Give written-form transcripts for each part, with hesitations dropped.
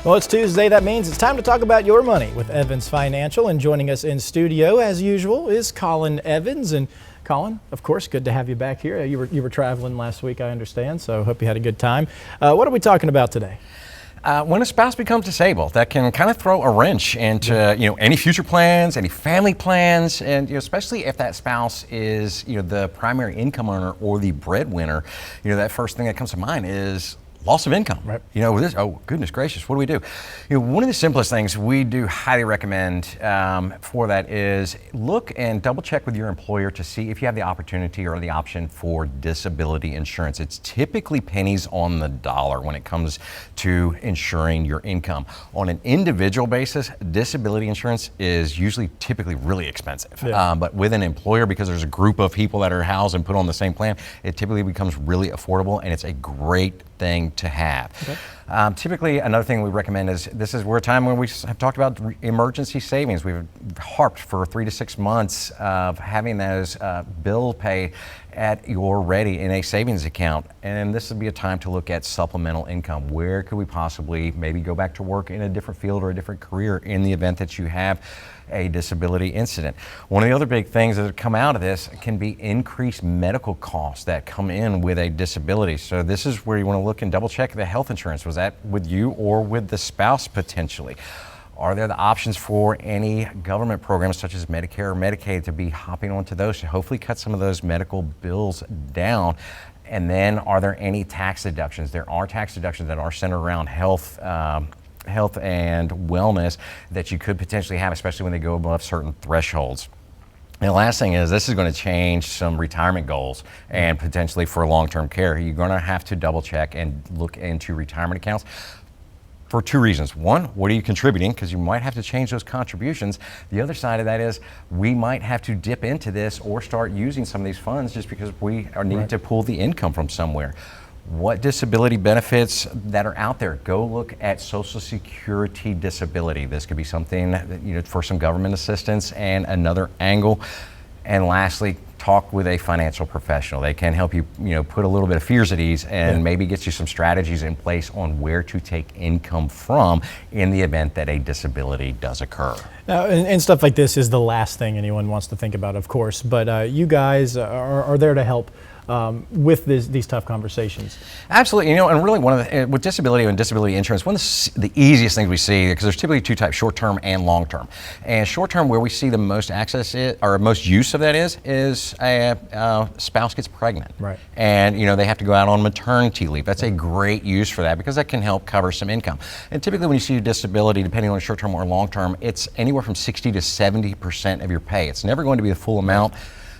Well, it's Tuesday. That means it's time to talk about your money with Evans Financial. And joining us in studio, as usual, is Colin Evans. And Colin, of course, good to have you back here. You were traveling last week, I understand, so hope you had a good time. What are we talking about today? When a spouse becomes disabled, that can kind of throw a wrench into any future plans, any family plans, and especially if that spouse is the primary income earner or the breadwinner. That first thing that comes to mind is loss of income. Right. Oh goodness gracious, what do we do? One of the simplest things we do highly recommend for that is look and double check with your employer to see if you have the opportunity or the option for disability insurance. It's typically pennies on the dollar when it comes to insuring your income. On an individual basis, disability insurance is typically really expensive. Yeah. But with an employer, because there's a group of people that are housed and put on the same plan, it typically becomes really affordable, and it's a great thing to have. Okay. Typically, another thing we recommend is we're a time when we have talked about emergency savings. We've harped for 3 to 6 months of having those bill pay at your ready in a savings account. And this would be a time to look at supplemental income. Where could we possibly maybe go back to work in a different field or a different career in the event that you have a disability incident? One of the other big things that come out of this can be increased medical costs that come in with a disability. So this is where you want to look and double check the health insurance. Was that with you or with the spouse potentially? Are there the options for any government programs such as Medicare or Medicaid to be hopping onto those to hopefully cut some of those medical bills down? And then are there any tax deductions? There are tax deductions that are centered around health and wellness that you could potentially have, especially when they go above certain thresholds. And the last thing is, this is going to change some retirement goals and potentially for long-term care. You're going to have to double check and look into retirement accounts for 2 reasons. One, what are you contributing? Because you might have to change those contributions. The other side of that is we might have to dip into this or start using some of these funds just because we are needing to pull the income from somewhere. What disability benefits that are out there? Go look at Social Security disability. This could be something that, for some government assistance and another angle. And lastly, talk with a financial professional. They can help you, put a little bit of fears at ease and maybe get you some strategies in place on where to take income from in the event that a disability does occur. Now, and stuff like this is the last thing anyone wants to think about, of course, but you guys are there to help with these tough conversations. Absolutely, and really with disability and disability insurance, one of the easiest things we see, because there's typically 2 types, short-term and long-term. And short-term, where we see the most access or most use of that is a spouse gets pregnant. Right. And they have to go out on maternity leave. That's a great use for that because that can help cover some income. And typically when you see disability, depending on short-term or long-term, it's anywhere from 60 to 70% of your pay. It's never going to be the full amount.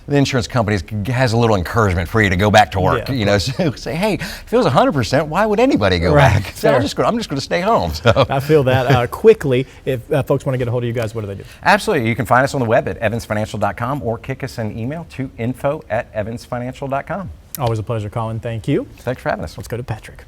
The insurance companies has a little encouragement for you to go back to work. So say, hey, if it was 100%, why would anybody go back? So I'm just going to stay home. So. I feel that. Quickly, if folks want to get a hold of you guys, what do they do? Absolutely. You can find us on the web at evansfinancial.com or kick us an email to info@evansfinancial.com. Always a pleasure, Colin. Thank you. Thanks for having us. Let's go to Patrick.